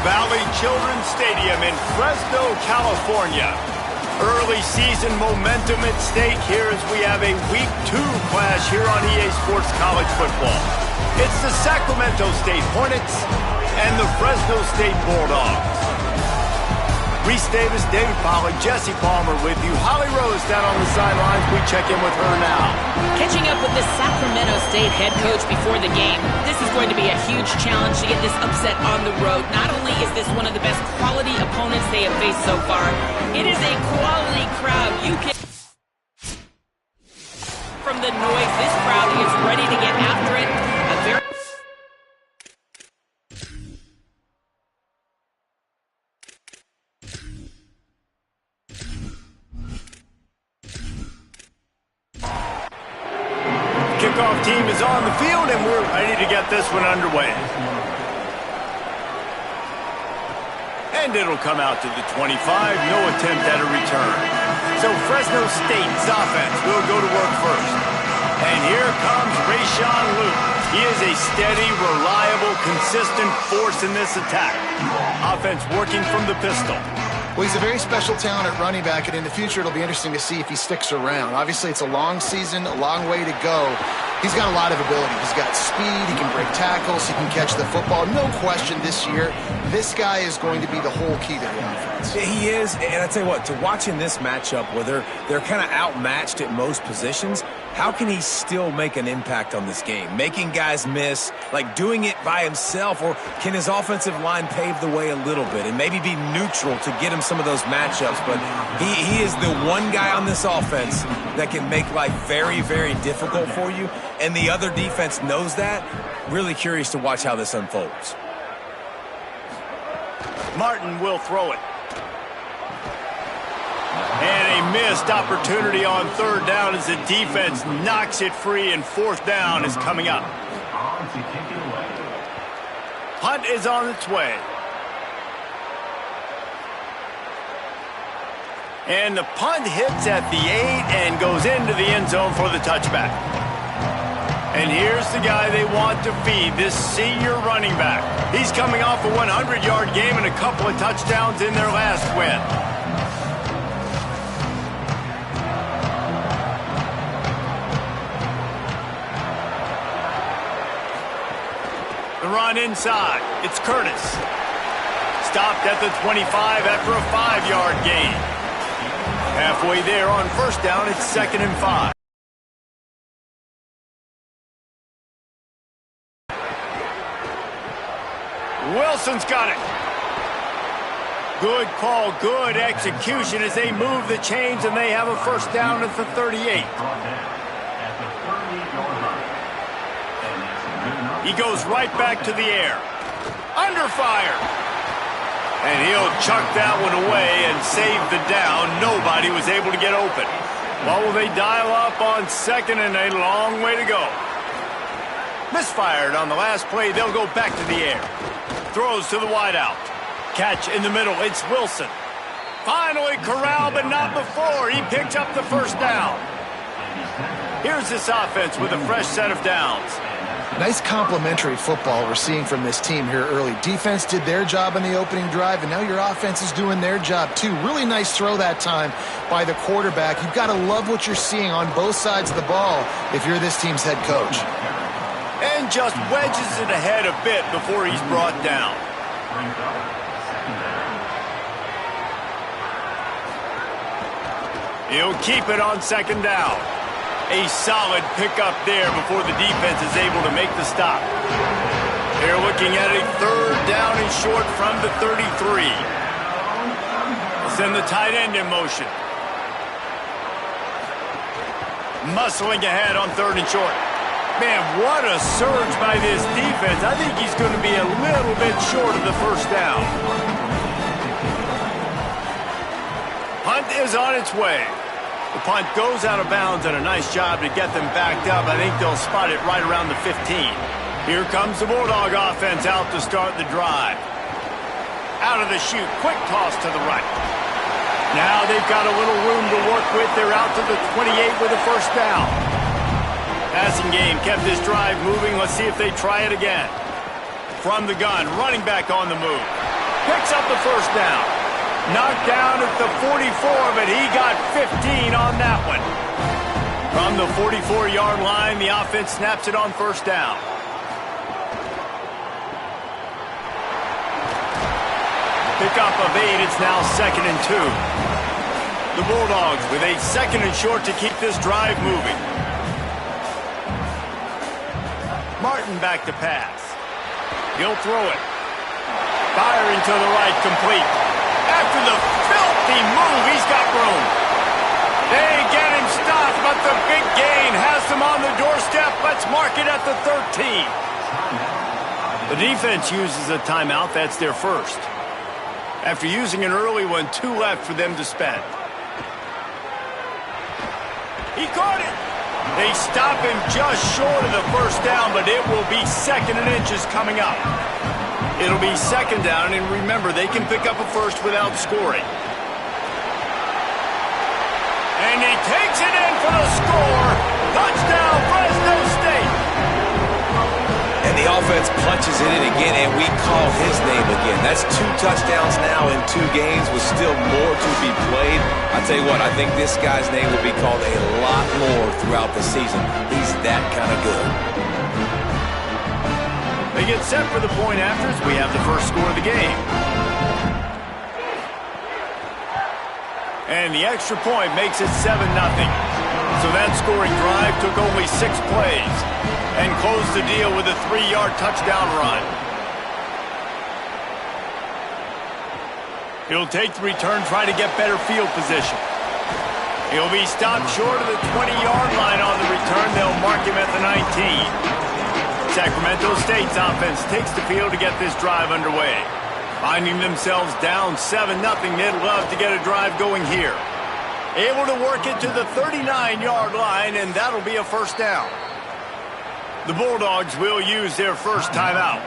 Valley Children's Stadium in Fresno, California. Early season momentum at stake here as we have a Week 2 clash here on EA Sports College Football. It's the Sacramento State Hornets and the Fresno State Bulldogs. Reese Davis, David Pollack, Jesse Palmer with you. Holly Rose down on the sidelines. We check in with her now. Catching up with the Sacramento State head coach before the game, this is going to be a huge challenge to get this upset on the road. Not only is this one of the best quality opponents they have faced so far, it is a quality crowd. You can... From the noise, this crowd is ready to get after it. A very... Kickoff team is on the field, and we're ready to get this one underway. And it'll come out to the 25. No attempt at a return. So Fresno State's offense will go to work first. And here comes Rayshawn Luke. He is a steady, reliable, consistent force in this attack. Offense working from the pistol. Well, he's a very special talent at running back, and in the future, it'll be interesting to see if he sticks around. Obviously, it's a long season, a long way to go. He's got a lot of ability. He's got speed, he can break tackles, he can catch the football. No question this year, this guy is going to be the whole key to the offense. He is, and I tell you what, to watch in this matchup where they're kind of outmatched at most positions, how can he still make an impact on this game? Making guys miss, like doing it by himself, or can his offensive line pave the way a little bit and maybe be neutral to get him some of those matchups? But he is the one guy on this offense that can make life very, very difficult for you, and the other defense knows that. Really curious to watch how this unfolds. Martin will throw it. And a missed opportunity on third down as the defense knocks it free, and fourth down is coming up. Punt is on its way. And the punt hits at the 8 and goes into the end zone for the touchback. And here's the guy they want to feed, this senior running back. He's coming off a 100-yard game and a couple of touchdowns in their last win. The run inside. It's Curtis. Stopped at the 25 after a 5-yard gain. Halfway there on first down, it's 2nd and 5. Wilson's got it. Good call, good execution as they move the chains, and they have a first down at the 38. He goes right back to the air. Under fire. And he'll chuck that one away and save the down. Nobody was able to get open. Well, will they dial up on 2nd and a long way to go? Misfired on the last play. They'll go back to the air. Throws to the wideout. Catch in the middle. It's Wilson. Finally corralled, but not before. He picked up the first down. Here's this offense with a fresh set of downs. Nice complementary football we're seeing from this team here early. Defense did their job in the opening drive, and now your offense is doing their job too. Really nice throw that time by the quarterback. You've got to love what you're seeing on both sides of the ball if you're this team's head coach. And just wedges it ahead a bit before he's brought down. He'll keep it on 2nd down. A solid pickup there before the defense is able to make the stop. They're looking at a 3rd down and short from the 33. They'll send the tight end in motion. Muscling ahead on 3rd and short. Man, what a surge by this defense. I think he's going to be a little bit short of the first down. Punt is on its way. The punt goes out of bounds, and a nice job to get them backed up. I think they'll spot it right around the 15. Here comes the Bulldog offense out to start the drive. Out of the chute, quick toss to the right. Now they've got a little room to work with. They're out to the 28 with a first down. Passing game kept this drive moving. Let's see if they try it again. From the gun, running back on the move. Picks up the first down. Knocked down at the 44, but he got 15 on that one. From the 44-yard line, the offense snaps it on first down. Pickup of 8, it's now 2nd and 2. The Bulldogs with a 2nd and short to keep this drive moving. Martin back to pass. He'll throw it. Firing to the right, complete. After the filthy move, he's got room. They get him stopped, but the big gain has him on the doorstep. Let's mark it at the 13. The defense uses a timeout. That's their first. After using an early one, 2 left for them to spend. He caught it. They stop him just short of the first down, but it will be 2nd and inches coming up. It'll be 2nd down, and remember, they can pick up a first without scoring. And he takes it in for the score. Touchdown, Fresno State. And the offense punches it in again, and we call his name again. That's 2 touchdowns now in 2 games with still more to be played. I tell you what, I think this guy's name will be called a lot more throughout the season. He's that kind of good. They get set for the point afters. We have the first score of the game. And the extra point makes it 7-0. So that scoring drive took only 6 plays and closed the deal with a 3-yard touchdown run. He'll take the return, try to get better field position. He'll be stopped short of the 20-yard line on the return. They'll mark him at the 19. Sacramento State's offense takes the field to get this drive underway. Finding themselves down 7-0, they'd love to get a drive going here. Able to work it to the 39-yard line, and that'll be a first down. The Bulldogs will use their first timeout.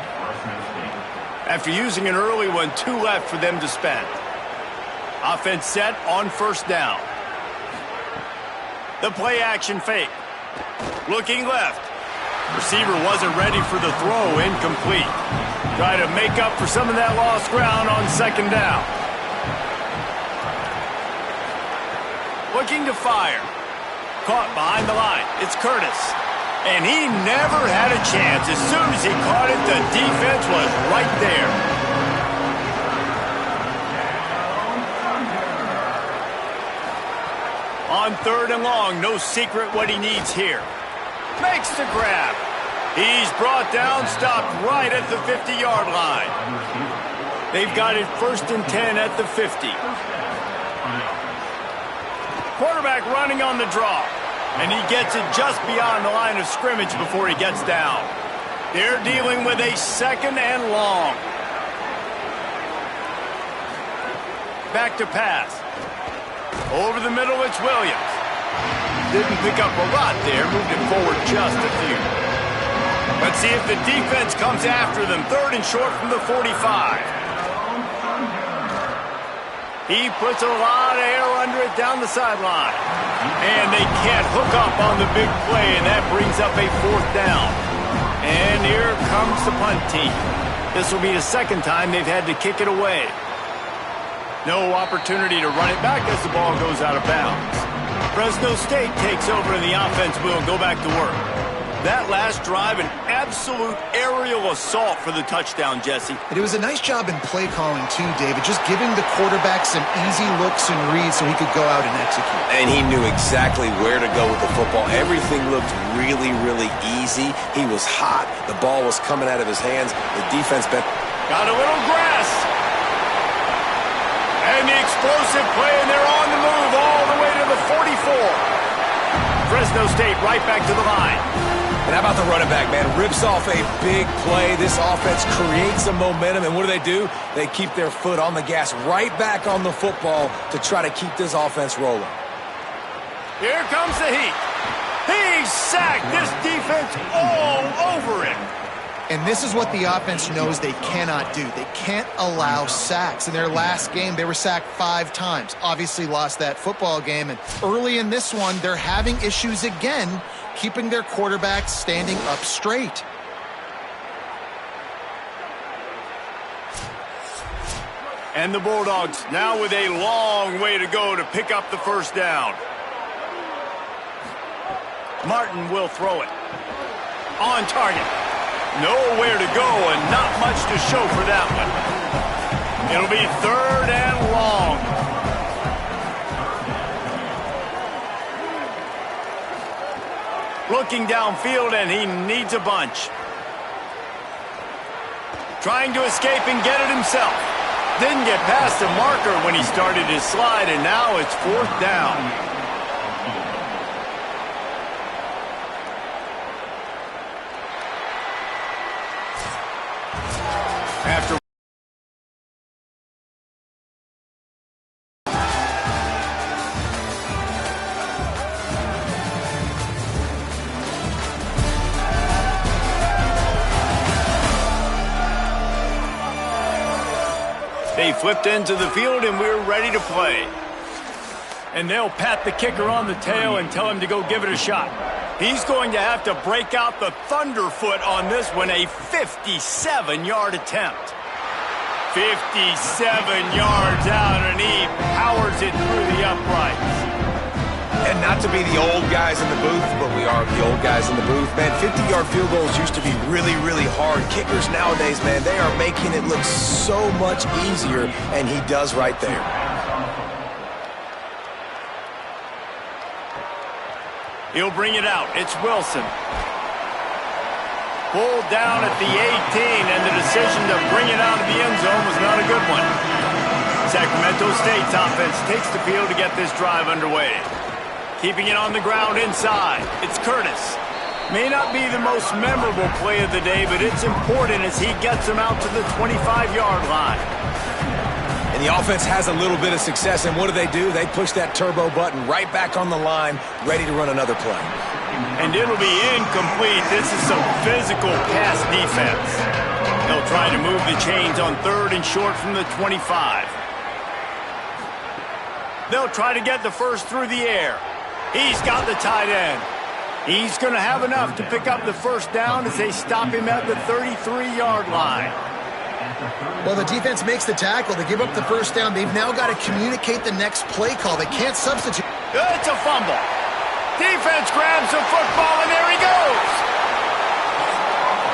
After using an early one, 2 left for them to spend. Offense set on first down. The play action fake. Looking left. Receiver wasn't ready for the throw, incomplete. Try to make up for some of that lost ground on 2nd down. Looking to fire. Caught behind the line. It's Curtis. And he never had a chance. As soon as he caught it, the defense was right there. On 3rd and long, no secret what he needs here. Makes the grab. He's brought down, stopped right at the 50-yard line. They've got it 1st and 10 at the 50. Quarterback running on the draw. And he gets it just beyond the line of scrimmage before he gets down. They're dealing with a 2nd and long. Back to pass. Over the middle, it's Williams. Didn't pick up a lot there, moved it forward just a few. Let's see if the defense comes after them. 3rd and short from the 45. He puts a lot of air under it down the sideline. And they can't hook up on the big play, and that brings up a 4th down. And here comes the punt team. This will be the 2nd time they've had to kick it away. No opportunity to run it back as the ball goes out of bounds. Fresno State takes over, and the offense will go back to work. That last drive, an absolute aerial assault for the touchdown, Jesse. It was a nice job in play calling, too, David, just giving the quarterback some easy looks and reads so he could go out and execute. And he knew exactly where to go with the football. Everything looked really, really easy. He was hot. The ball was coming out of his hands. The defense got a little grass. And the explosive play, and they're on the move all the way to the 44. Fresno State right back to the line. And how about the running back, man? Rips off a big play. This offense creates some momentum, and what do? They keep their foot on the gas, right back on the football to try to keep this offense rolling. Here comes the heat. He's sacked. This defense all over him. And this is what the offense knows they cannot do. They can't allow sacks. In their last game, they were sacked 5 times. Obviously lost that football game. And early in this one, they're having issues again, keeping their quarterback standing up straight. And the Bulldogs now with a long way to go to pick up the first down. Martin will throw it. On target. Nowhere to go and not much to show for that one. It'll be 3rd and long. Looking downfield, and he needs a bunch. Trying to escape and get it himself. Didn't get past the marker when he started his slide, and now it's 4th down. After they flipped into the field, and we're ready to play. And they'll pat the kicker on the tail and tell him to go give it a shot. He's going to have to break out the thunderfoot on this one, a 57-yard attempt. 57 yards out, and he powers it through the uprights. And not to be the old guys in the booth, but we are the old guys in the booth. Man, 50-yard field goals used to be really, really hard. Kickers nowadays, man, they are making it look so much easier, and he does right there. He'll bring it out. It's Wilson. Pulled down at the 18, and the decision to bring it out of the end zone was not a good one. Sacramento State's offense takes the field to get this drive underway. Keeping it on the ground inside. It's Curtis. May not be the most memorable play of the day, but it's important as he gets them out to the 25-yard line. And the offense has a little bit of success, and what do? They push that turbo button right back on the line, ready to run another play. And it'll be incomplete. This is some physical pass defense. They'll try to move the chains on 3rd and short from the 25. They'll try to get the first through the air. He's got the tight end. He's going to have enough to pick up the first down as they stop him at the 33-yard line. Well, the defense makes the tackle. They give up the first down. They've now got to communicate the next play call. They can't substitute. It's a fumble. Defense grabs the football, and there he goes.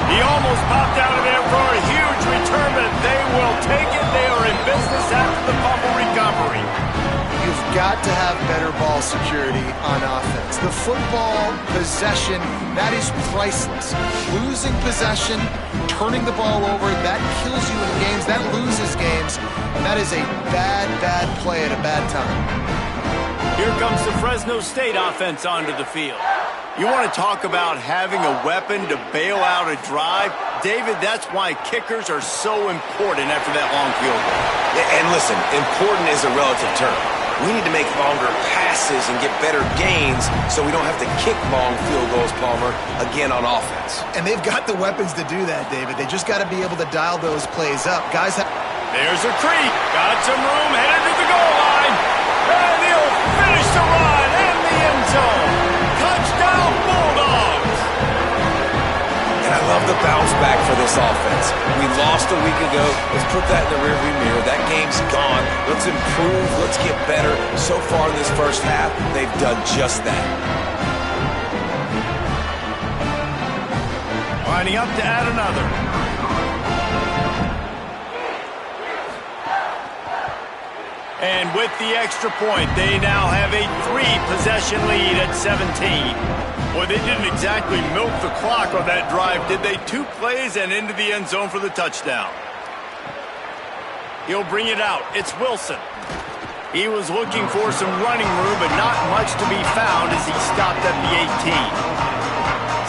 He almost popped out of there for a huge return, but they will take it. They are in business after the fumble recovery. You've got to have better ball security on offense. The football possession, that is priceless. Losing possession, turning the ball over, that kills you in games, that loses games. That is a bad, bad play at a bad time. Here comes the Fresno State offense onto the field. You want to talk about having a weapon to bail out a drive? David, that's why kickers are so important after that long field goal. And listen, important is a relative term. We need to make longer passes and get better gains so we don't have to kick long field goals, Palmer, again on offense. And they've got the weapons to do that, David. They just got to be able to dial those plays up. Guys have... There's a creep. Got some room, headed to the goal line. And he'll finish the run in the end zone. Touchdown, Bulldogs. And I love the bounce back for this offense. We lost a week ago. Let's put that in the rearview mirror. That game's gone. Let's improve. Let's get better. So far in this first half, they've done just that. Lining up to add another. And with the extra point, they now have a 3-possession lead at 17. Well, they didn't exactly milk the clock on that drive, did they? 2 plays and into the end zone for the touchdown. He'll bring it out. It's Wilson. He was looking for some running room, but not much to be found as he stopped at the 18.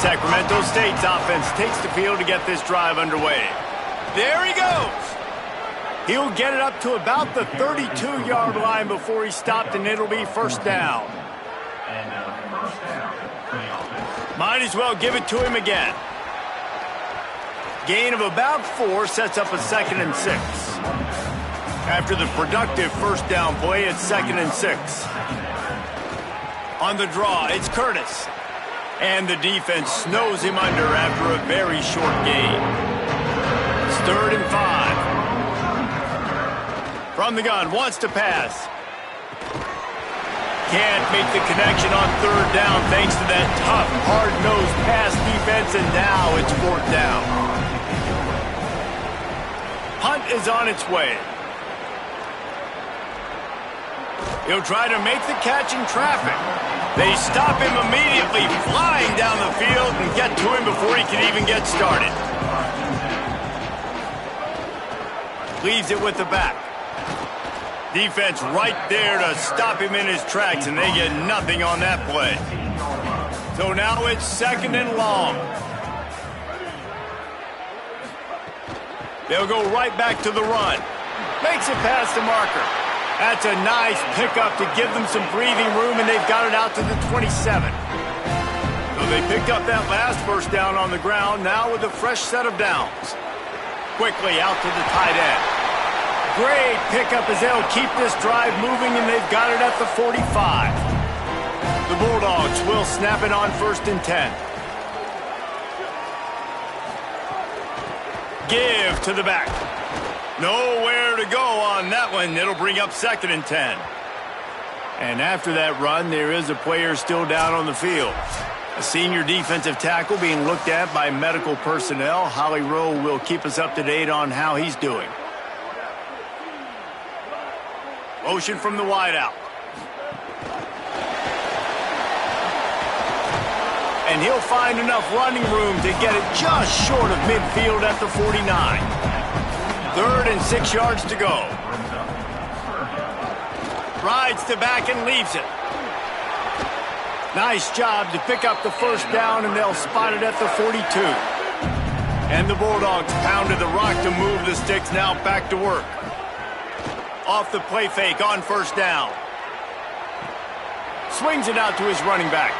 Sacramento State's offense takes the field to get this drive underway. There he goes. He'll get it up to about the 32-yard line before he stopped, and it'll be first down. Might as well give it to him again. Gain of about 4 sets up a 2nd and 6. After the productive first down play, it's 2nd and 6. On the draw, it's Curtis. And the defense snows him under after a very short gain. It's 3rd and 5. From the gun, wants to pass. Can't make the connection on third down thanks to that tough, hard-nosed pass defense, and now it's fourth down. Punt is on its way. He'll try to make the catch in traffic. They stop him immediately, flying down the field, and get to him before he can even get started. Leaves it with the back. Defense right there to stop him in his tracks, and they get nothing on that play. So now it's second and long. They'll go right back to the run. Makes it past the marker. That's a nice pickup to give them some breathing room, and they've got it out to the 27. So they picked up that last first down on the ground, now with a fresh set of downs. Quickly out to the tight end. Great pickup as they'll keep this drive moving, and they've got it at the 45. The Bulldogs will snap it on 1st and 10. Give to the back. Nowhere to go on that one. It'll bring up 2nd and 10. And after that run, there is a player still down on the field. A senior defensive tackle being looked at by medical personnel. Holly Rowe will keep us up to date on how he's doing. Motion from the wideout. And he'll find enough running room to get it just short of midfield at the 49. 3rd and 6 yards to go. Rides to back and leaves it. Nice job to pick up the first down, and they'll spot it at the 42. And the Bulldogs pounded the rock to move the sticks, now back to work. Off the play fake on 1st down. Swings it out to his running back.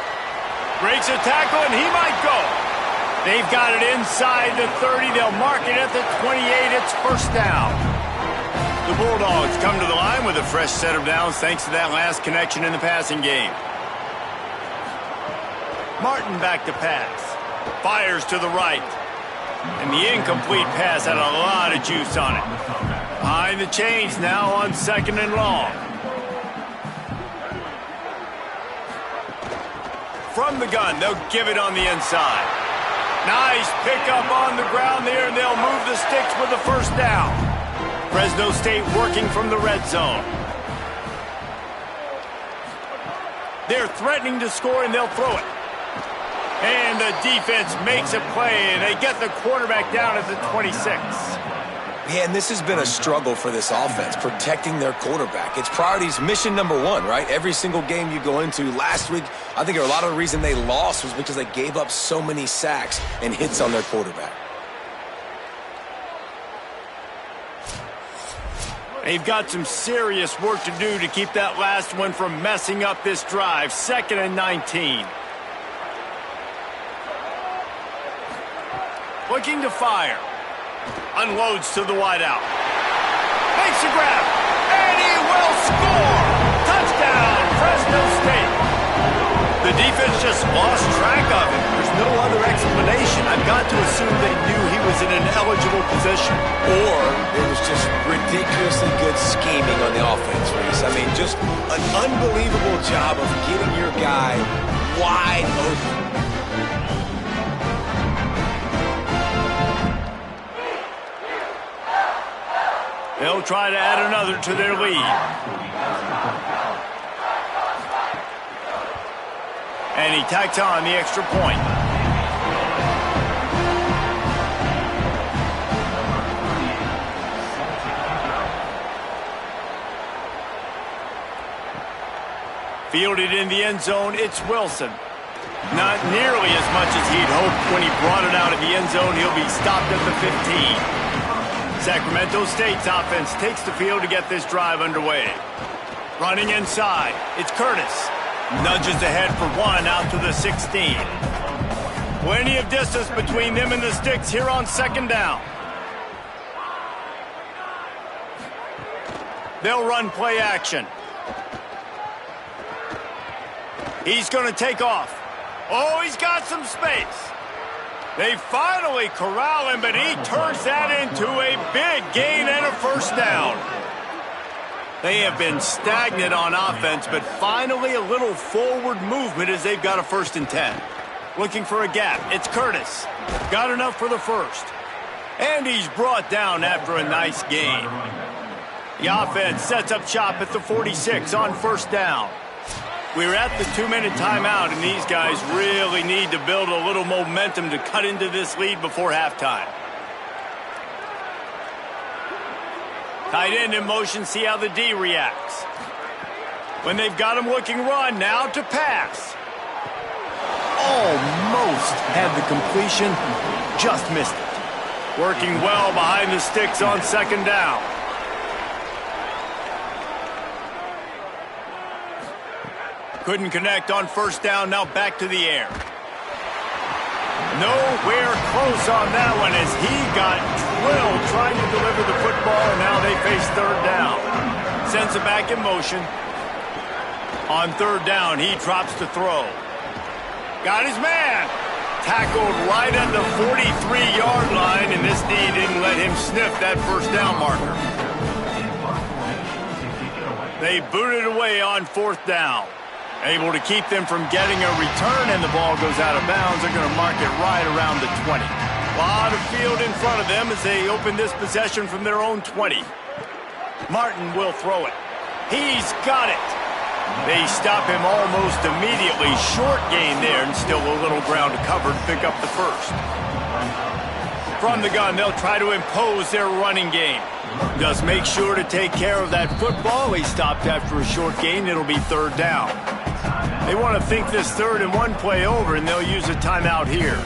Breaks a tackle, and he might go. They've got it inside the 30. They'll mark it at the 28. It's 1st down. The Bulldogs come to the line with a fresh set of downs thanks to that last connection in the passing game. Martin back to pass. Fires to the right. And the incomplete pass had a lot of juice on it. Behind the chains now on 2nd and long. From the gun, they'll give it on the inside. Nice pickup on the ground there, and they'll move the sticks with the 1st down. Fresno State working from the red zone. They're threatening to score, and they'll throw it. And the defense makes a play, and they get the quarterback down at the 26. Yeah, and this has been a struggle for this offense, protecting their quarterback. It's priorities, mission number one, right? Every single game you go into. Last week, I think a lot of the reason they lost was because they gave up so many sacks and hits on their quarterback. They've got some serious work to do to keep that last one from messing up this drive. 2nd and 19. Looking to fire. Unloads to the wideout. Makes a grab. And he will score! Touchdown, Fresno State. The defense just lost track of him. There's no other explanation. I've got to assume they knew he was in an eligible position. Or it was just ridiculously good scheming on the offense, Reese. I mean, just an unbelievable job of getting your guy wide open. They'll try to add another to their lead. And he tacks on the extra point. Fielded in the end zone, it's Wilson. Not nearly as much as he'd hoped when he brought it out of the end zone. He'll be stopped at the 15. Sacramento State's offense takes the field to get this drive underway. Running inside, it's Curtis. Nudges ahead for 1 out to the 16. Plenty of distance between them and the sticks here on 2nd down. They'll run play action. He's going to take off. Oh, he's got some space. They finally corral him, but he turns that into a big gain and a 1st down. They have been stagnant on offense, but finally a little forward movement as they've got a 1st and 10. Looking for a gap. It's Curtis. Got enough for the first. And he's brought down after a nice gain. The offense sets up shop at the 46 on 1st down. We're at the 2-minute timeout, and these guys really need to build a little momentum to cut into this lead before halftime. Tight end in motion, see how the D reacts. When they've got him looking run, now to pass. Almost had the completion, just missed it. Working well behind the sticks on 2nd down. Couldn't connect on 1st down, now back to the air. Nowhere close on that one as he got drilled trying to deliver the football, and now they face 3rd down. Sends it back in motion. On 3rd down, he drops to throw. Got his man. Tackled right at the 43-yard line, and this D didn't let him sniff that 1st down marker. They booted away on 4th down. Able to keep them from getting a return, and the ball goes out of bounds. They're going to mark it right around the 20. A lot of field in front of them as they open this possession from their own 20. Martin will throw it. He's got it. They stop him almost immediately. Short gain there, and still a little ground to cover to pick up the 1st. From the gun, they'll try to impose their running game. Does make sure to take care of that football. He stopped after a short gain. It'll be 3rd down. They want to think this 3rd and 1 play over, and they'll use a timeout here.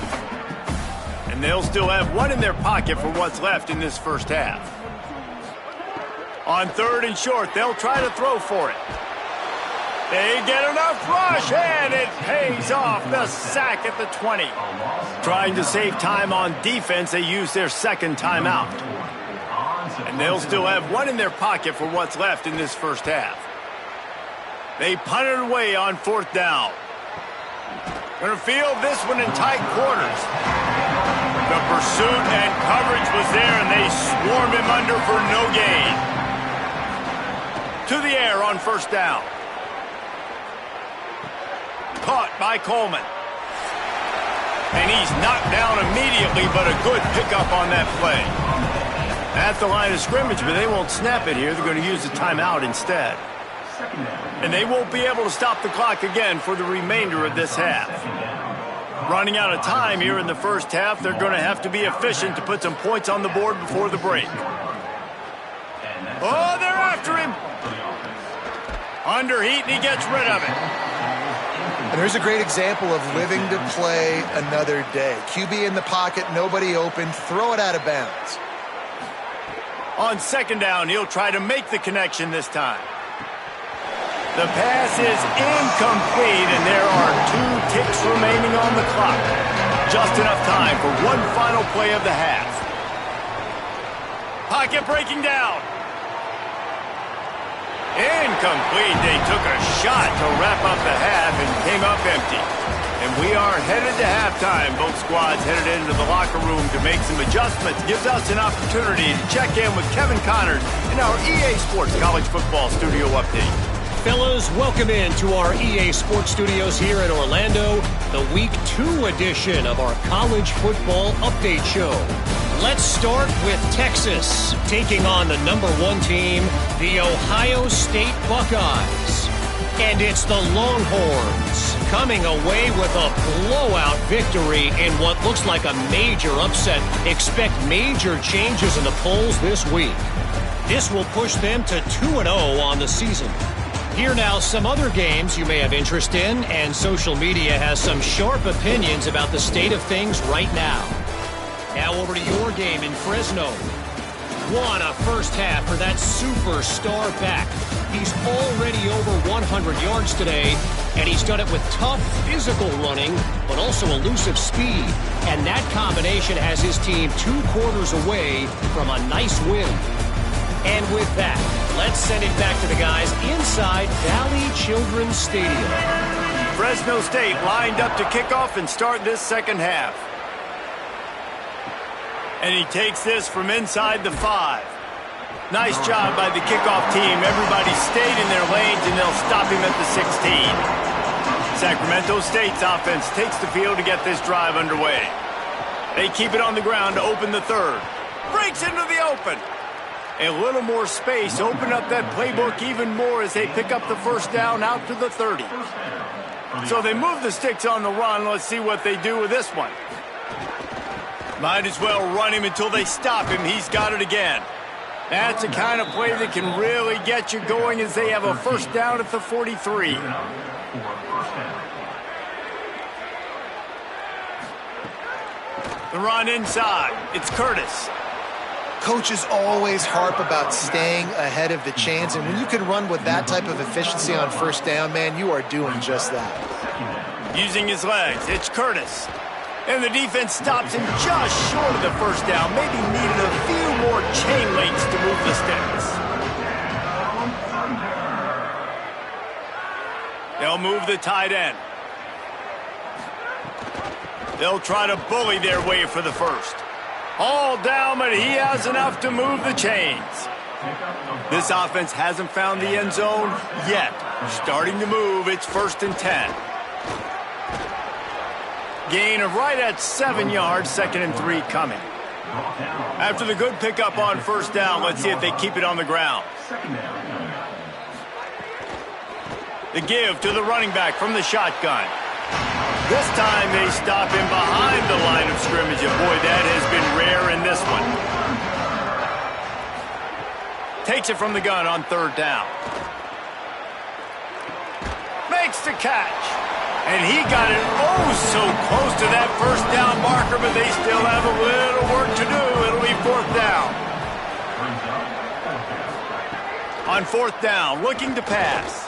And they'll still have one in their pocket for what's left in this 1st half. On 3rd and short, they'll try to throw for it. They get enough rush, and it pays off. The sack at the 20. Trying to save time on defense, they use their 2nd timeout. And they'll still have one in their pocket for what's left in this 1st half. They punt it away on 4th down. Going to field this one in tight quarters. The pursuit and coverage was there, and they swarm him under for no gain. To the air on 1st down. Caught by Coleman. And he's knocked down immediately, but a good pickup on that play. At the line of scrimmage, but they won't snap it here. They're going to use the timeout instead. And they won't be able to stop the clock again for the remainder of this half. Running out of time here in the 1st half, they're going to have to be efficient to put some points on the board before the break. Oh, they're after him. Under heat, and he gets rid of it. And here's a great example of living to play another day. QB in the pocket, nobody open, throw it out of bounds. On 2nd down, he'll try to make the connection this time. The pass is incomplete, and there are 2 ticks remaining on the clock. Just enough time for one final play of the half. Pocket breaking down. Incomplete. They took a shot to wrap up the half and came up empty. And we are headed to halftime. Both squads headed into the locker room to make some adjustments. Gives us an opportunity to check in with Kevin Connors in our EA Sports College Football Studio Update. Fellas, welcome in to our EA Sports Studios here in Orlando, the Week 2 edition of our College Football Update Show. Let's start with Texas, taking on the #1 team, the Ohio State Buckeyes. And it's the Longhorns coming away with a blowout victory in what looks like a major upset. Expect major changes in the polls this week. This will push them to 2-0 on the season. Here now, some other games you may have interest in, and social media has some sharp opinions about the state of things right now. Now over to your game in Fresno. What a first half for that superstar back. He's already over 100 yards today, and he's done it with tough physical running, but also elusive speed. And that combination has his team 2 quarters away from a nice win. And with that, let's send it back to the guys inside Valley Children's Stadium. Fresno State lined up to kick off and start this 2nd half. And he takes this from inside the 5. Nice job by the kickoff team. Everybody stayed in their lanes, and they'll stop him at the 16. Sacramento State's offense takes the field to get this drive underway. They keep it on the ground to open the third. Breaks into the open. A little more space. Open up that playbook even more as they pick up the first down out to the 30. So they move the sticks on the run. Let's see what they do with this one. Might as well run him until they stop him. He's got it again. That's the kind of play that can really get you going as they have a first down at the 43. The run inside. It's Curtis. Coaches always harp about staying ahead of the chains, and when you can run with that type of efficiency on first down, man, you are doing just that. Using his legs, it's Curtis. And the defense stops him just short of the first down. Maybe needed a few more chain links to move the sticks. They'll move the tight end. They'll try to bully their way for the first. All down, but he has enough to move the chains. This offense hasn't found the end zone yet. Starting to move, it's 1st and 10. Gain of right at 7 yards, 2nd and 3 coming. After the good pickup on first down, let's see if they keep it on the ground. The give to the running back from the shotgun. This time they stop him behind the line of scrimmage, and boy, that has been rare in this one. Takes it from the gun on 3rd down. Makes the catch. And he got it oh so close to that first down marker, but they still have a little work to do. It'll be 4th down. On 4th down, looking to pass.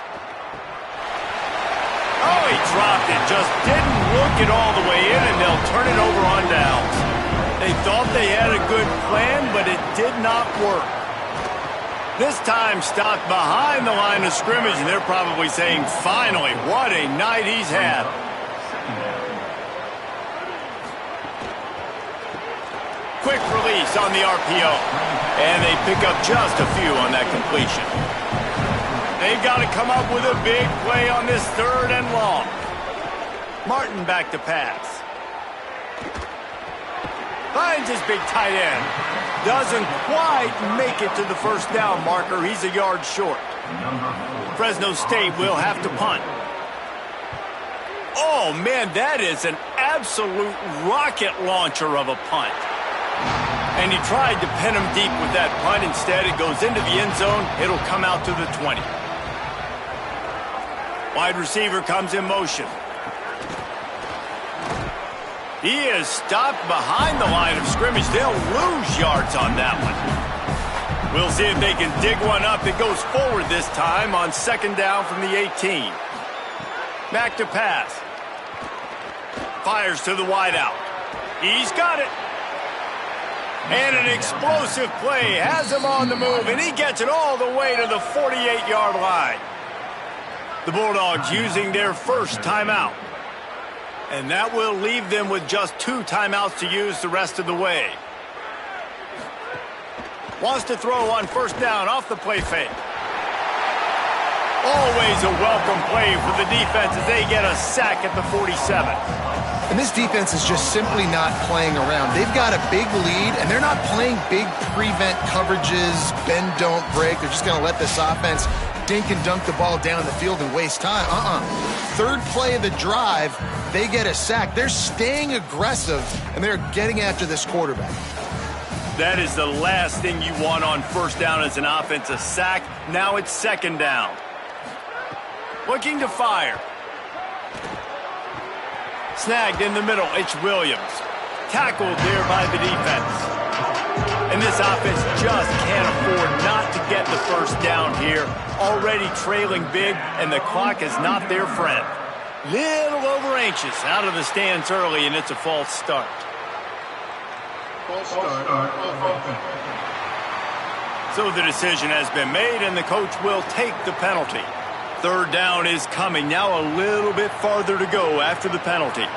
Oh, he dropped it. Just didn't look it all the way in, and they'll turn it over on downs. They thought they had a good plan, but it did not work. This time stopped behind the line of scrimmage, and they're probably saying, finally, what a night he's had. Quick release on the RPO, and they pick up just a few on that completion. They've got to come up with a big play on this 3rd and long. Martin back to pass. Finds his big tight end. Doesn't quite make it to the first down marker. He's a yard short. Fresno State will have to punt. Oh, man, that is an absolute rocket launcher of a punt. And he tried to pin him deep with that punt. Instead, it goes into the end zone. It'll come out to the 20. Wide receiver comes in motion. He is stopped behind the line of scrimmage. They'll lose yards on that one. We'll see if they can dig one up. It goes forward this time on 2nd down from the 18. Back to pass. Fires to the wideout. He's got it. And an explosive play has him on the move, and he gets it all the way to the 48-yard line. The Bulldogs using their first timeout. And that will leave them with just 2 timeouts to use the rest of the way. Wants to throw on first down off the play fake. Always a welcome play for the defense as they get a sack at the 47. And this defense is just simply not playing around. They've got a big lead, and they're not playing big prevent coverages, bend, don't break. They're just going to let this offense dink and dunk the ball down the field and waste time. 3rd play of the drive, they get a sack. They're staying aggressive, and they're getting after this quarterback. That is the last thing you want on first down as an offense, a sack. Now it's 2nd down. Looking to fire. Snagged in the middle, it's Williams. Tackled there by the defense. And this offense just can't afford not to get the first down here. Already trailing big, and the clock is not their friend. Little over anxious out of the stands early, and it's a false start. So the decision has been made, and the coach will take the penalty. 3rd down is coming. Now a little bit farther to go after the penalty.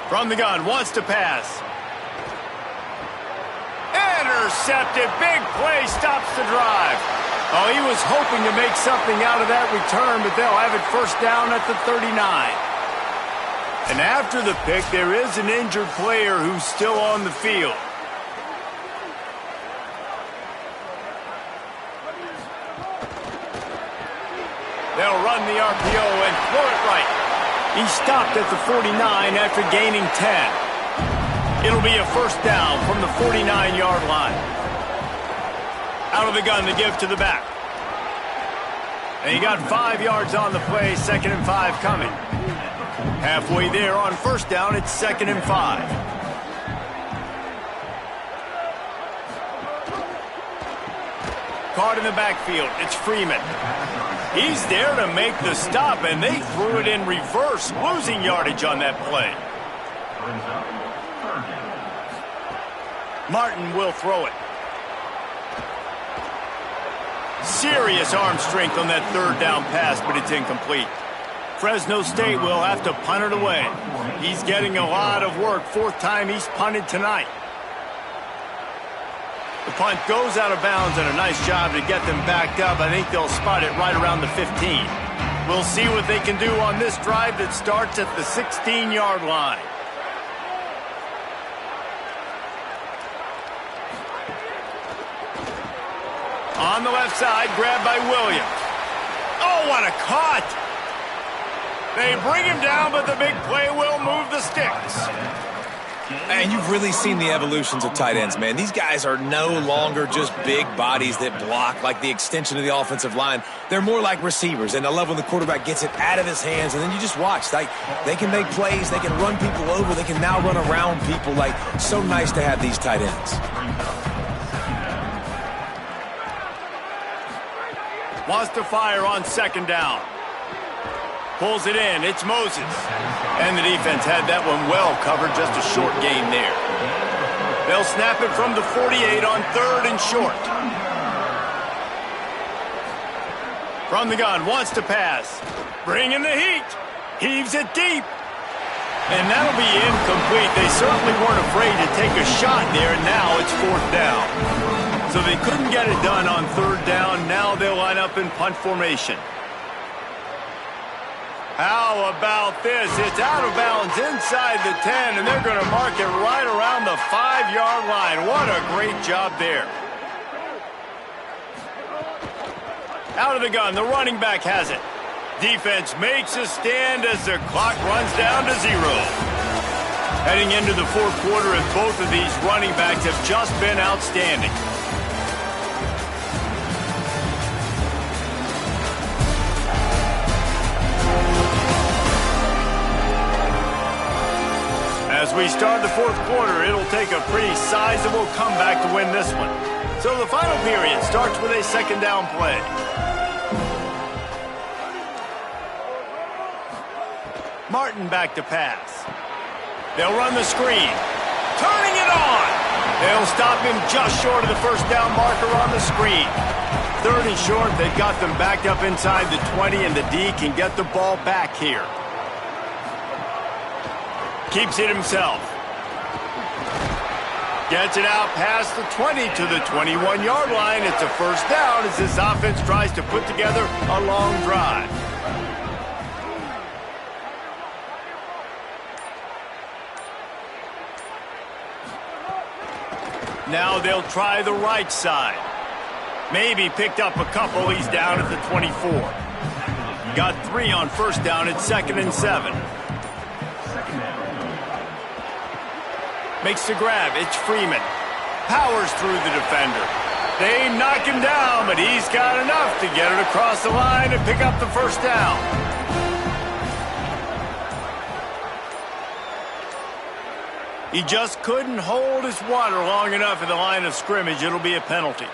From the gun, wants to pass. Intercepted. Big play stops the drive. Oh, he was hoping to make something out of that return, but they'll have it first down at the 39. And after the pick, there is an injured player who's still on the field. They'll run the RPO and throw it right. He stopped at the 49 after gaining 10. It'll be a first down from the 49-yard line. Out of the gun to give to the back. And he got 5 yards on the play, 2nd and 5 coming. Halfway there on first down, it's 2nd and 5. Caught in the backfield, it's Freeman. He's there to make the stop, and they threw it in reverse, losing yardage on that play. Martin will throw it. Serious arm strength on that third down pass, but it's incomplete. Fresno State will have to punt it away. He's getting a lot of work. 4th time he's punted tonight. The punt goes out of bounds, and a nice job to get them backed up. I think they'll spot it right around the 15. We'll see what they can do on this drive that starts at the 16-yard line. On the left side, grabbed by Williams. Oh, what a cut! They bring him down, but the big play will move the sticks. And you've really seen the evolutions of tight ends, man. These guys are no longer just big bodies that block like the extension of the offensive line. They're more like receivers, and I love when the quarterback gets it out of his hands, and then you just watch. Like, they can make plays, they can run people over, they can now run around people. Like, so nice to have these tight ends. Wants to fire on 2nd down. Pulls it in. It's Moses. And the defense had that one well covered. Just a short gain there. They'll snap it from the 48 on 3rd and short. From the gun. Wants to pass. Bringing the heat. Heaves it deep. And that'll be incomplete. They certainly weren't afraid to take a shot there. Now it's 4th down. So they couldn't get it done on 3rd down. Now they'll line up in punt formation. How about this? It's out of bounds inside the 10, and they're going to mark it right around the 5-yard line. What a great job there. Out of the gun, the running back has it. Defense makes a stand as the clock runs down to 0. Heading into the 4th quarter, and both of these running backs have just been outstanding. As we start the 4th quarter, it'll take a pretty sizable comeback to win this one. So the final period starts with a 2nd down play. Martin back to pass. They'll run the screen. Turning it on! They'll stop him just short of the first down marker on the screen. 3rd and short, they've got them backed up inside the 20, and the D can get the ball back here. Keeps it himself. Gets it out past the 20 to the 21-yard line. It's a first down as this offense tries to put together a long drive. Now they'll try the right side. Maybe picked up a couple. He's down at the 24. Got 3 on first down at 2nd and 7. Makes the grab. It's Freeman. Powers through the defender. They knock him down, but he's got enough to get it across the line and pick up the first down. He just couldn't hold his water long enough at the line of scrimmage. It'll be a penalty.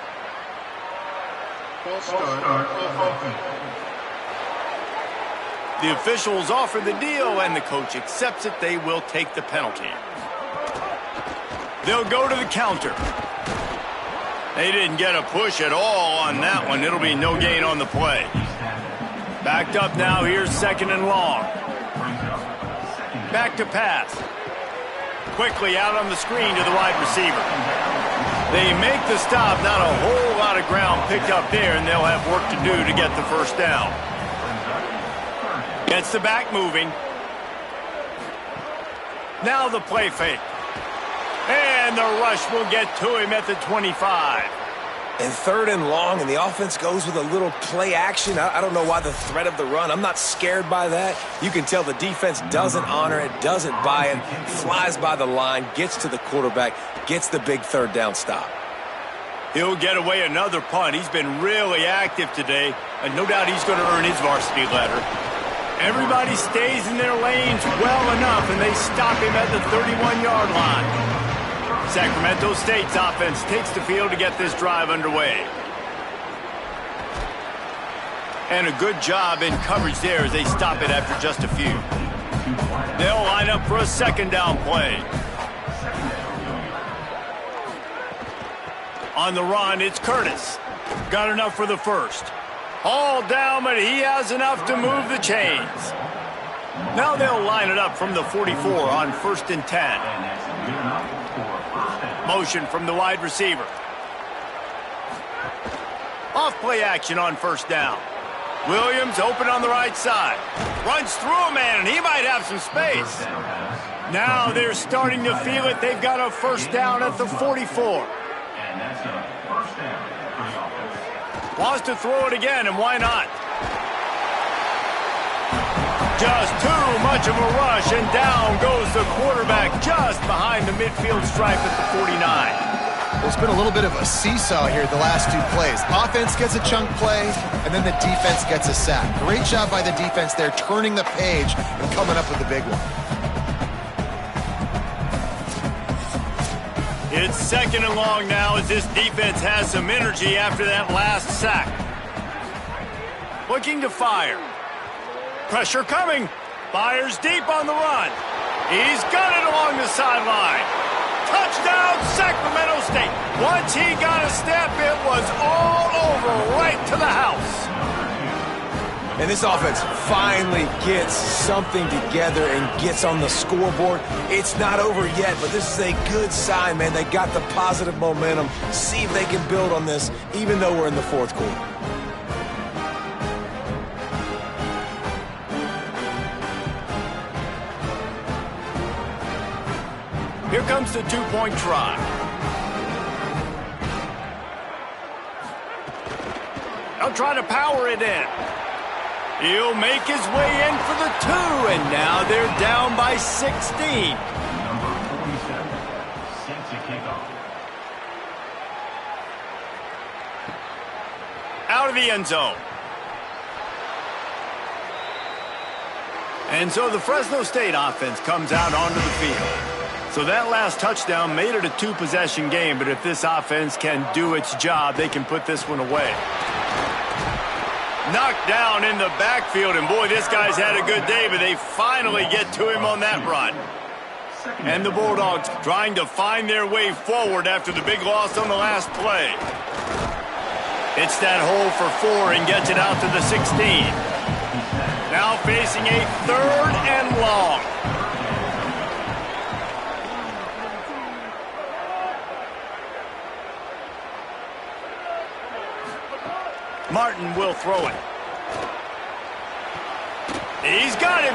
The officials offer the deal, and the coach accepts it. They will take the penalty. They'll go to the counter. They didn't get a push at all on that one. It'll be no gain on the play. Backed up now. Here's 2nd and long. Back to pass. Quickly out on the screen to the wide receiver. They make the stop. Not a whole lot of ground picked up there, and they'll have work to do to get the first down. Gets the back moving. Now the play fake. And the rush will get to him at the 25. And 3rd and long, and the offense goes with a little play action. I don't know why the threat of the run. I'm not scared by that. You can tell the defense doesn't honor it, doesn't buy it, flies by the line, gets to the quarterback, gets the big 3rd down stop. He'll get away another punt. He's been really active today, and no doubt he's going to earn his varsity letter. Everybody stays in their lanes well enough, and they stop him at the 31-yard line. Sacramento State's offense takes the field to get this drive underway. And a good job in coverage there as they stop it after just a few. They'll line up for a 2nd down play. On the run, it's Curtis. Got enough for the first. All down, but he has enough to move the chains. Now they'll line it up from the 44 on 1st and 10. Motion from the wide receiver. Off play action on 1st down. Williams open on the right side. Runs through a man, and he might have some space. Now they're starting to feel it. They've got a 1st down at the 44. Wants to throw it again, and why not? Just too much of a rush, and down goes the quarterback just behind the midfield stripe at the 49. There's been a little bit of a seesaw here the last 2 plays. Offense gets a chunk play, and then the defense gets a sack. Great job by the defense there, turning the page and coming up with the big one. It's 2nd and long now as this defense has some energy after that last sack. Looking to fire. Pressure coming. Fires deep on the run. He's got it along the sideline. Touchdown, Sacramento State. Once he got a step, it was all over right to the house. And this offense finally gets something together and gets on the scoreboard. It's not over yet, but this is a good sign, man. They got the positive momentum. See if they can build on this, even though we're in the 4th quarter. Here comes the 2-point try. They'll try to power it in. He'll make his way in for the 2, and now they're down by 16. Number 47, set to kick off. Out of the end zone. And so the Fresno State offense comes out onto the field. So that last touchdown made it a 2-possession game, but if this offense can do its job, they can put this one away. Knocked down in the backfield, and boy, this guy's had a good day, but they finally get to him on that run. And the Bulldogs trying to find their way forward after the big loss on the last play. Hits that hole for 4 and gets it out to the 16. Now facing a 3rd and long. Martin will throw it. He's got him.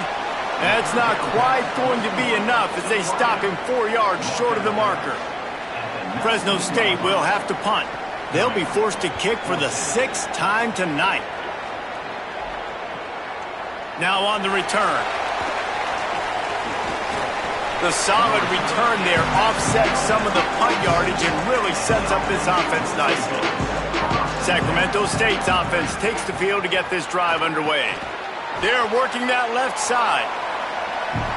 That's not quite going to be enough as they stop him 4 yards short of the marker. Fresno State will have to punt. They'll be forced to kick for the 6th time tonight. Now on the return. The solid return there offsets some of the punt yardage and really sets up this offense nicely. Sacramento State's offense takes the field to get this drive underway. They're working that left side.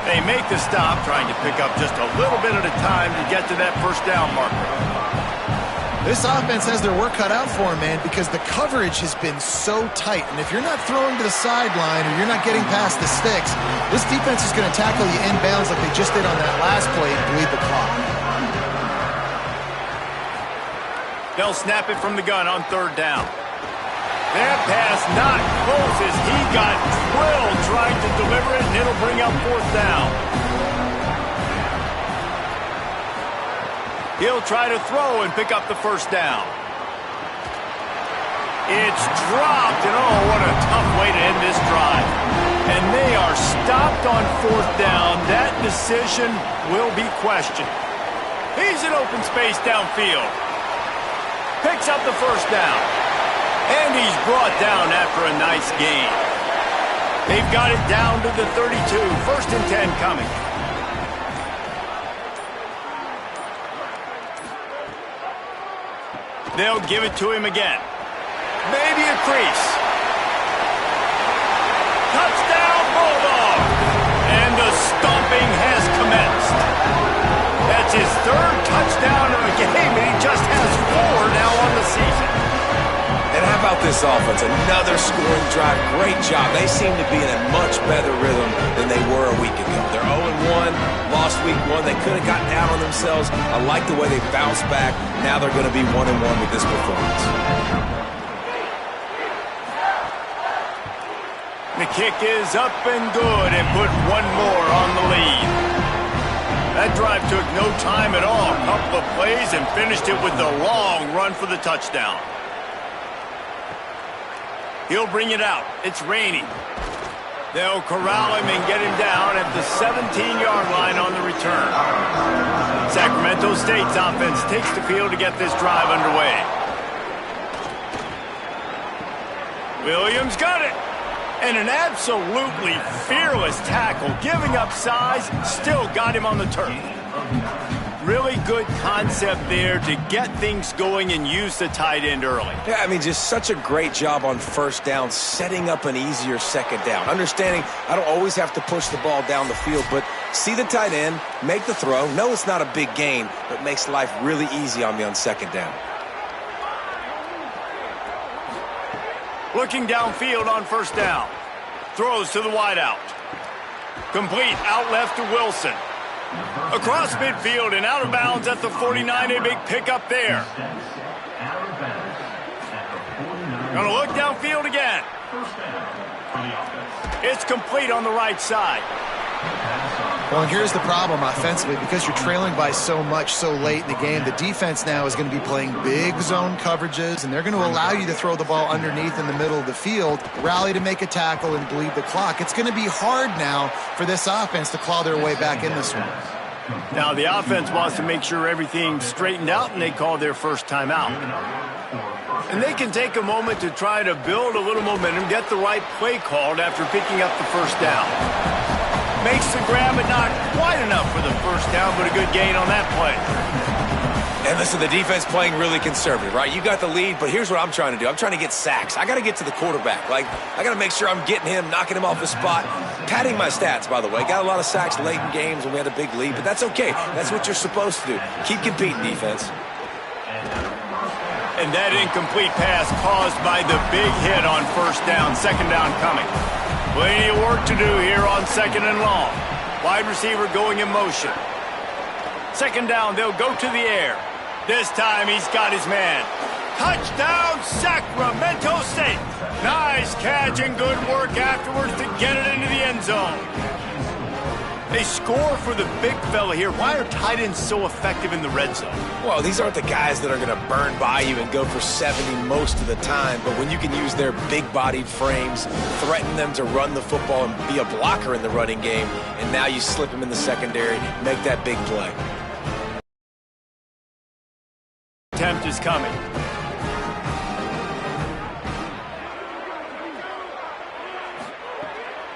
They make the stop, trying to pick up just a little bit at a time to get to that 1st down marker. This offense has their work cut out for them, man, because the coverage has been so tight. And if you're not throwing to the sideline or you're not getting past the sticks, this defense is going to tackle you inbounds like they just did on that last play and bleed the clock. They'll snap it from the gun on 3rd down. That pass not close as he got drilled trying to deliver it, and it'll bring up 4th down. He'll try to throw and pick up the first down. It's dropped, and oh, what a tough way to end this drive. And they are stopped on fourth down. That decision will be questioned. He's in open space downfield. Picks up the first down. And he's brought down after a nice gain. They've got it down to the 32. First and 10 coming. They'll give it to him again. Maybe a crease. Touchdown, Bulldog! And the stomping has commenced. That's his third touchdown of the game, and he just has 4 now on the season. And how about this offense? Another scoring drive. Great job. They seem to be in a much better rhythm than they were a week ago. They're 0-1, lost week 1. They could have gotten down on themselves. I like the way they bounced back. Now they're going to be 1-1 with this performance. The kick is up and good and put 1 more on the lead. That drive took no time at all. A couple of plays and finished it with a long run for the touchdown. He'll bring it out. It's raining. They'll corral him and get him down at the 17-yard line on the return. Sacramento State's offense takes the field to get this drive underway. Williams got it. And an absolutely fearless tackle, giving up size, still got him on the turf. Really good concept there to get things going and use the tight end early. Yeah, I mean, just such a great job on first down, setting up an easier second down. Understanding I don't always have to push the ball down the field, but see the tight end, make the throw. No, it's not a big gain, but makes life really easy on me on second down. Looking downfield on first down. Throws to the wideout. Complete out left to Wilson. Across midfield and out of bounds at the 49. A big pickup there. Gonna look downfield again. It's complete on the right side. Well, and here's the problem offensively. Because you're trailing by so much so late in the game, the defense now is going to be playing big zone coverages, and they're going to allow you to throw the ball underneath in the middle of the field, rally to make a tackle, and bleed the clock. It's going to be hard now for this offense to claw their way back in this one. Now, the offense wants to make sure everything's straightened out, and they call their first timeout. And they can take a moment to try to build a little momentum, get the right play called after picking up the first down. Makes the grab, but not quite enough for the first down, but a good gain on that play. And listen, the defense playing really conservative, right? You got the lead, but here's what I'm trying to do. I'm trying to get sacks. I got to get to the quarterback. I got to make sure I'm getting him, knocking him off the spot. Padding my stats, by the way. Got a lot of sacks late in games when we had a big lead, but that's okay. That's what you're supposed to do. Keep competing, defense. And that incomplete pass caused by the big hit on first down. Second down coming. Plenty of work to do here on second and long. Wide receiver going in motion. Second down, they'll go to the air. This time he's got his man. Touchdown, Sacramento State. Nice catch and good work afterwards to get it into the end zone. They score for the big fella here. Why are tight ends so effective in the red zone? Well, these aren't the guys that are going to burn by you and go for 70 most of the time, but when you can use their big-bodied frames, threaten them to run the football and be a blocker in the running game, and now you slip them in the secondary, make that big play. Attempt is coming.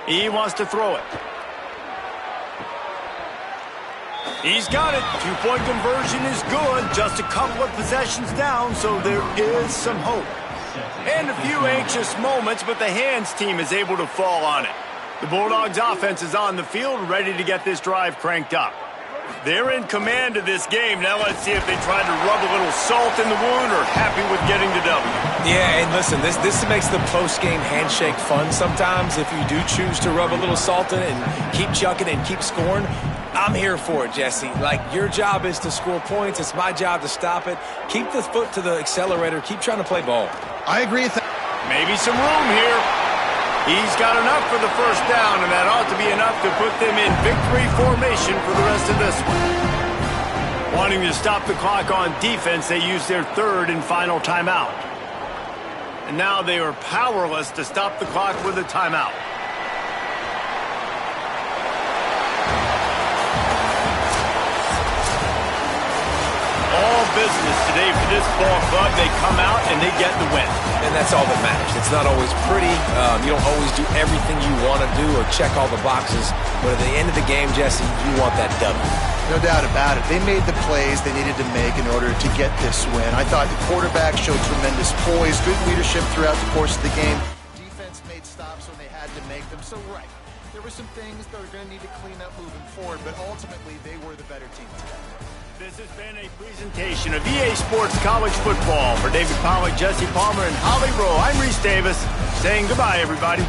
He wants to throw it. He's got it. Two-point conversion is good. Just a couple of possessions down, so there is some hope. And a few anxious moments, but the hands team is able to fall on it. The Bulldogs offense is on the field, ready to get this drive cranked up. They're in command of this game. Now let's see if they try to rub a little salt in the wound or happy with getting the W. Yeah, and listen, this makes the post-game handshake fun sometimes. If you do choose to rub a little salt in it and keep chucking and keep scoring, I'm here for it, Jesse. Your job is to score points. It's my job to stop it. Keep the foot to the accelerator. Keep trying to play ball. I agree with that. Maybe some room here. He's got enough for the first down, and that ought to be enough to put them in victory formation for the rest of this one. Wanting to stop the clock on defense, they used their third and final timeout. And now they are powerless to stop the clock with a timeout. All business today for this ball club. They come out and they get the win. And that's all that matters. It's not always pretty. You don't always do everything you want to do or check all the boxes. But at the end of the game, Jesse, you want that W. No doubt about it. They made the plays they needed to make in order to get this win. I thought the quarterback showed tremendous poise, good leadership throughout the course of the game. Defense made stops when they had to make them. So, right, there were some things that are going to need to clean up moving forward, but ultimately they were the better team today. This has been a presentation of EA Sports College Football. For David Pollack, Jesse Palmer, and Holly Rowe, I'm Reese Davis saying goodbye, everybody.